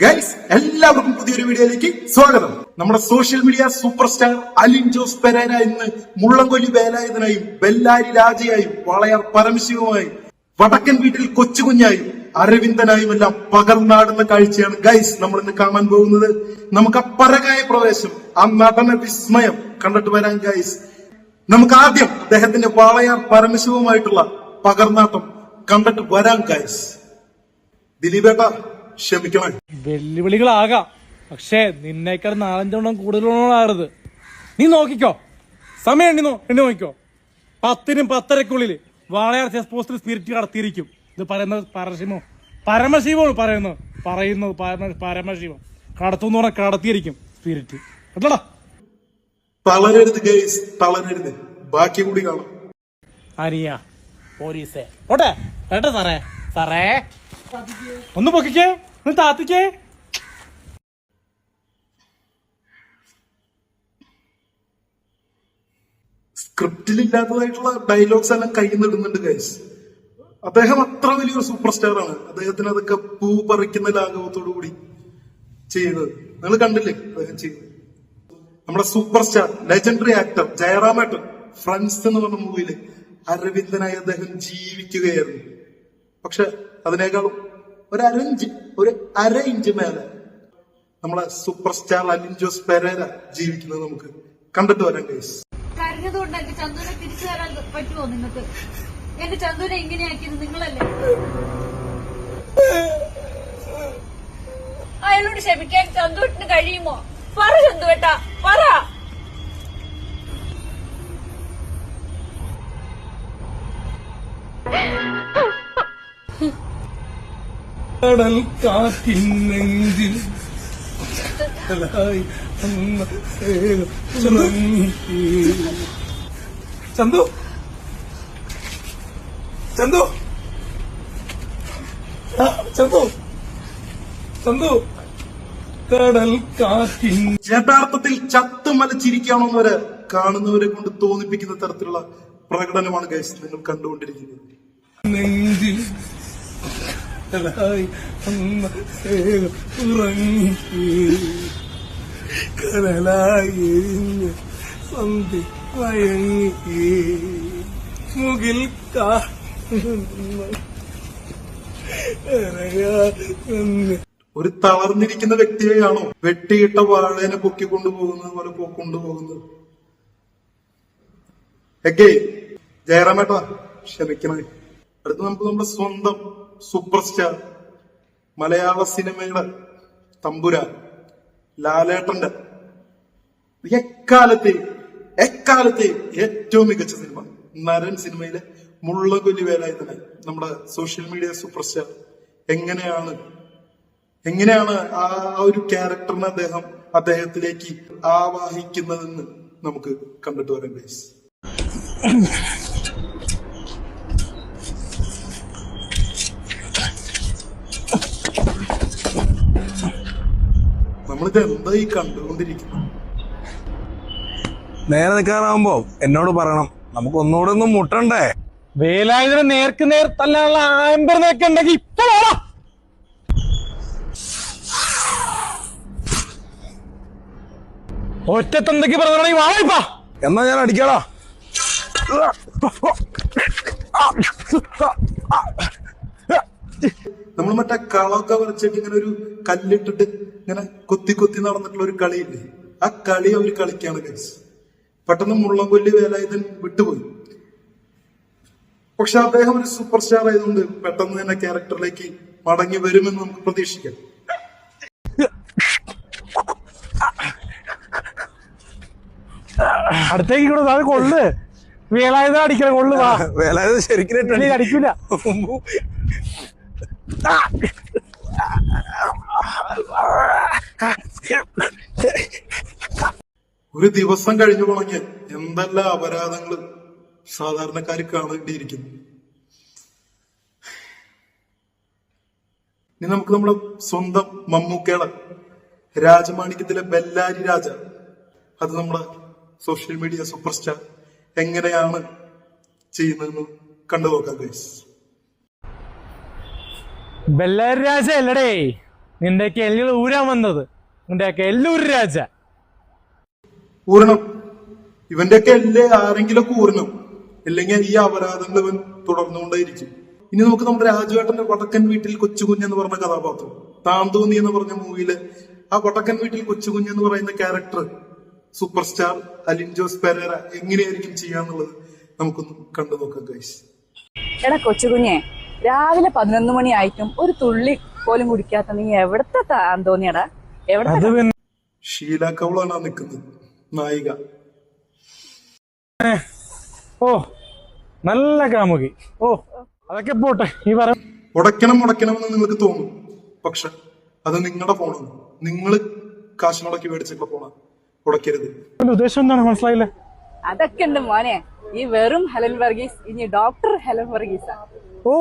Guys എല്ലാവർക്കും പുതിയൊരു വീഡിയോയിലേക്ക് സ്വാഗതം. നമ്മുടെ social media super star Alin Jose Perera ഇന്ന് മുള്ളംകൊല്ലി വേലായുധനായും ബെല്ലാരി രാജയായും വളയാർ പരമശിവമായും വടക്കൻ വീട്ടിൽ കൊച്ചുകുഞ്ഞായും അരവിന്ദനായും എല്ലാം പകർന്നാടുന്ന കാഴ്ചയാണ് ഗൈസ് നമ്മൾ ഇന്ന് കാണാൻ പോകുന്നത്. നമുക്ക് ആ പരകായ പ്രവേശം, ആ നടന വിസ്മയം കണ്ടിട്ട് വരാൻ ഗൈസ്. നമുക്ക് ആദ്യം അദ്ദേഹത്തിന്റെ വളയാർ പരമശിവമായിട്ടുള്ള പകർന്നാട്ടം കണ്ടിട്ട് വരാം ഗൈസ്. ദിലീപേട്ട ക്ഷമിക്കണം, വെല്ലുവിളികളാകാം, പക്ഷേ നിന്നേക്കാൾ 4-5 കൂടുതലാകരുത്. നീ നോക്കിക്കോ, സമയം എണ്ണി നോക്കിക്കോ. 10-നും 10:30-ക്കുള്ളിൽ വാളയാർ ചെസ് പോസ്റ്റിൽ സ്പിരിറ്റ് കടത്തിയിരിക്കും. ഇത് പറയുന്നത് പരമശിവമാണ് പറയുന്നത് പരമശിവം കടത്തുന്ന് പറഞ്ഞാൽ കടത്തിയിരിക്കും സ്പിരിറ്റ്. കേട്ടോടാ, തളരരുത് ഗൈസ്, തളരരുത്. ബാക്കി കൂടി കാണാം. അനിയ പോലീസേ ഓട്ടെ കേട്ടോ സാറേ ഒന്ന് പൊക്കിക്കേ, ഒന്ന് താത്തിക്കേ. സ്ക്രിപ്റ്റിൽ ഇല്ലാത്തതായിട്ടുള്ള ഡയലോഗ്സ് എല്ലാം കയ്യിൽ നിടുന്നുണ്ട് ഗൈസ്. അദ്ദേഹം അത്ര വലിയൊരു സൂപ്പർ സ്റ്റാർ ആണ്. അദ്ദേഹത്തിന് അതൊക്കെ പൂ പറിക്കുന്ന ലാഘവത്തോടു കൂടി ചെയ്യുന്നത് നിങ്ങൾ കണ്ടില്ലേ അദ്ദേഹം ചെയ്യുന്നത്. നമ്മുടെ സൂപ്പർ സ്റ്റാർ ലെജൻഡറി ആക്ടർ ജയറാമേട്ടൻ ഫ്രണ്ട്സ് എന്ന് പറഞ്ഞ മൂവിയില് അരവിന്ദനായി അദ്ദേഹം ജീവിക്കുകയായിരുന്നു. പക്ഷെ അതിനേക്കാളും ഒരു അര ഇഞ്ച് മേലെ നമ്മളെ സൂപ്പർ സ്റ്റാർ അലിൻ ജോസ് പെരേര ജീവിക്കുന്നത് നമുക്ക് കണ്ടിട്ട് വരാം ഗൈസ്. കരഞ്ഞതുകൊണ്ട് എന്റെ ചന്തുവിനെ തിരിച്ചു തരാൻ പറ്റുമോ നിങ്ങൾക്ക്? എന്റെ ചന്തുവിനെ ഇങ്ങനെയാക്കിയത് നിങ്ങളല്ലേ? അയാളോട് ക്ഷമിക്കാൻ ചന്തുവേട്ടിന് കഴിയുമോ? പറ ചന്തുവേട്ടാ, പറ. കടൽ കാറ്റിനെങ്കിൽ ചന്തു ചന്തു ചന്തു ചന്തു കടൽ കാറ്റിൻ യഥാർത്ഥത്തിൽ ചത്തു മലച്ചിരിക്കുകയാണെന്നവരെ കാണുന്നവരെ കൊണ്ട് തോന്നിപ്പിക്കുന്ന തരത്തിലുള്ള പ്രകടനമാണ് ഗൈസ് നിങ്ങൾ കണ്ടുകൊണ്ടിരിക്കുന്നത്. നെഞ്ചിൽ കടലായി സന്ധി മയങ്ങി മുകിൽ ഒരു തളർന്നിരിക്കുന്ന വ്യക്തിയെയാണോ വെട്ടിയിട്ട വാഴേനെ പൊക്കിക്കൊണ്ടുപോകുന്നത് പോലെ കൊണ്ടുപോകുന്നത്? എഗേ ജയറാമേട്ട ക്ഷമിക്കണേ. അടുത്ത് നമുക്ക് നമ്മുടെ സ്വന്തം സൂപ്പർ സ്റ്റാർ മലയാള സിനിമയുടെ തമ്പുരാൻ ലാലേട്ടന്റെ എക്കാലത്തെ ഏറ്റവും മികച്ച സിനിമ നരൻ സിനിമയിലെ മുള്ളംകൊല്ലി വേലായുധനായി നമ്മുടെ സോഷ്യൽ മീഡിയ സൂപ്പർ സ്റ്റാർ എങ്ങനെയാണ് ആ ഒരു ക്യാരക്ടറിനെ അദ്ദേഹത്തിലേക്ക് ആവാഹിക്കുന്നതെന്ന് നമുക്ക് കണ്ടിട്ട് വരാം ഗൈസ്. നമ്മളിത് എന്തായി കണ്ടുകൊണ്ടിരിക്കുന്നത്? നേരെ നിൽക്കാറാവുമ്പോ എന്നോട് പറയണം, നമുക്ക് ഒന്നുകൂടെ ഒന്നും മുട്ടണ്ടേ? വേലായുധനെ നേർക്ക് നേർ തല്ലാനുള്ള ആമ്പറിനൊക്കെ ഉണ്ടെങ്കിൽ ഇപ്പൊ ഒറ്റത്തെന്തൊക്കെ പറഞ്ഞാണെങ്കിൽ വായിപ്പാ. എന്നാ ഞാൻ അടിക്കാടാ. നമ്മൾ മറ്റേ കളമൊക്കെ വരച്ചിട്ട് ഇങ്ങനെ ഒരു കല്ലിട്ടിട്ട് ഇങ്ങനെ കൊത്തി നടന്നിട്ടുള്ള ഒരു കളിയില്ലേ, ആ കളി അവർ കളിക്കാണ് ഗൈസ്. പെട്ടെന്ന് മുള്ളംകൊല്ലി വേലായുധൻ വിട്ടുപോയി. പക്ഷെ അദ്ദേഹം ഒരു സൂപ്പർ സ്റ്റാർ ആയതുകൊണ്ട് പെട്ടെന്ന് തന്നെ ക്യാരക്ടറിലേക്ക് മടങ്ങി വരുമെന്ന് നമുക്ക് പ്രതീക്ഷിക്കാം. അടുത്തേക്ക് കൊള്ളു വേലായുധ അടിക്കണം. കൊള്ളു വേലായുധ ശരിക്കും അടിക്കൂല. ഒരു ദിവസം കഴിഞ്ഞു തുടങ്ങിയ എന്തെല്ലാം അപരാധങ്ങള് സാധാരണക്കാർ കാണേണ്ടിയിരിക്കുന്നു. ഇനി നമുക്ക് നമ്മുടെ സ്വന്തം മമ്മൂക്കയുടെ രാജമാണിക്യത്തിലെ ബെല്ലാരി രാജ, അത് നമ്മുടെ സോഷ്യൽ മീഡിയ സൂപ്പർ സ്റ്റാർ എങ്ങനെയാണ് ചെയ്യുന്നതെന്ന് കണ്ടു നോക്കാം ഗൈസ്. ബെല്ലാരി രാജ അല്ലടേ, നിന്റെയൊക്കെ എല്ലുകൾ ഊരാൻ വന്നത്. നിന്റെയൊക്കെ എല്ലൂർ രാജ. ഊരണം. ഇവന്റെയൊക്കെ എല്ലേ ആരെങ്കിലും ഊരണം, ഇല്ലെങ്കിൽ ഈ അപരാധങ്ങൾ ഇവൻ തുടർന്നുകൊണ്ടേയിരിക്കും. ഇനി നമുക്ക് നമ്മുടെ രാജുവേട്ടന്റെ വടക്കൻ വീട്ടിൽ കൊച്ചുകുഞ്ഞെന്ന് പറഞ്ഞ കഥാപാത്രം, താൻ തോന്നി എന്ന് പറഞ്ഞ മൂവിയില് ആ വടക്കൻ വീട്ടിൽ കൊച്ചുകുഞ്ഞെന്ന് പറയുന്ന character super star Alin Jose Perera എങ്ങനെയായിരിക്കും ചെയ്യാന്നുള്ളത് നമുക്കൊന്ന് കണ്ടു നോക്കാം ഗൈസ്. എടാ കൊച്ചുകുഞ്ഞെ, രാവിലെ 11 മണിയായിട്ടും ഒരു തുള്ളി പോലും കുടിക്കാത്ത നീ എവിടത്തെ തോന്നിയടാ? അത് പിന്നെ ഷീല കൗളാണ് ആ നിൽക്കുന്നത്, നായിക. ഓ നല്ല കാമുകി. ഓ അതൊക്കെ പോട്ടെ. ഈ പറ ഉടയ്ക്കണം എന്ന് നിങ്ങൾക്ക് തോന്നും, പക്ഷെ അത് നിങ്ങളുടെ ഫോണാണ്. നിങ്ങൾ കാശ് മുടക്കി മേടിച്ചിട്ടുള്ള ഫോണാണ്. ഉടയ്ക്കരുത്. ഉദ്ദേശം എന്താണ് മനസ്സിലായില്ലേ? അതൊക്കെ ഉണ്ട് മോനെ. ഈ വെറും ഹെലൻ വർഗീസ് ഇനി ഡോക്ടർ ഹെലൻ വർഗീസാ. ഓ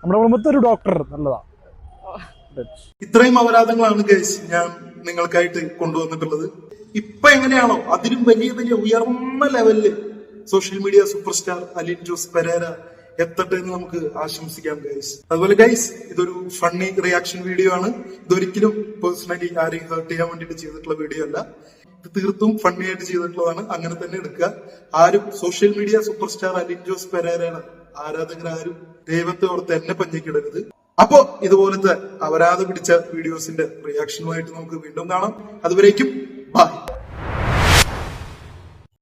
നമ്മുടെ കുടുംബത്തിൽ ഒരു ഡോക്ടർ നല്ലതാ. ഇത്രയും അപരാധങ്ങളാണ് ഗൈസ് ഞാൻ നിങ്ങൾക്കായിട്ട് കൊണ്ടുവന്നിട്ടുള്ളത്. ഇപ്പൊ എങ്ങനെയാണോ അതിലും വലിയ ഉയർന്ന ലെവലില് social media super star Alin Jose Perera എത്തട്ടെ എന്ന് നമുക്ക് ആശംസിക്കാം ഗൈസ്. അതുപോലെ ഗൈസ്, ഇതൊരു ഫണ്ണി റിയാക്ഷൻ വീഡിയോ ആണ്. ഇതൊരിക്കലും പേഴ്സണലി ആരെയും ഹേർട്ട് ചെയ്യാൻ വേണ്ടിയിട്ട് ചെയ്തിട്ടുള്ള വീഡിയോ അല്ല. ഇത് തീർത്തും ഫണ്ണി ആയിട്ട് ചെയ്തിട്ടുള്ളതാണ്. അങ്ങനെ തന്നെ എടുക്കുക. ആരും social media super star Alin Jose പെരേരയാണ് ആരാധകരാരും ദൈവത്തെ ഓർത്ത് എന്നെ പഞ്ഞിക്കിടരുത്. അപ്പോ ഇതുപോലത്തെ അപരാധം പിടിച്ച വീഡിയോസിന്റെ റിയാക്ഷനുമായിട്ട് നമുക്ക് വീണ്ടും കാണാം. അതുവരേക്കും ബൈ.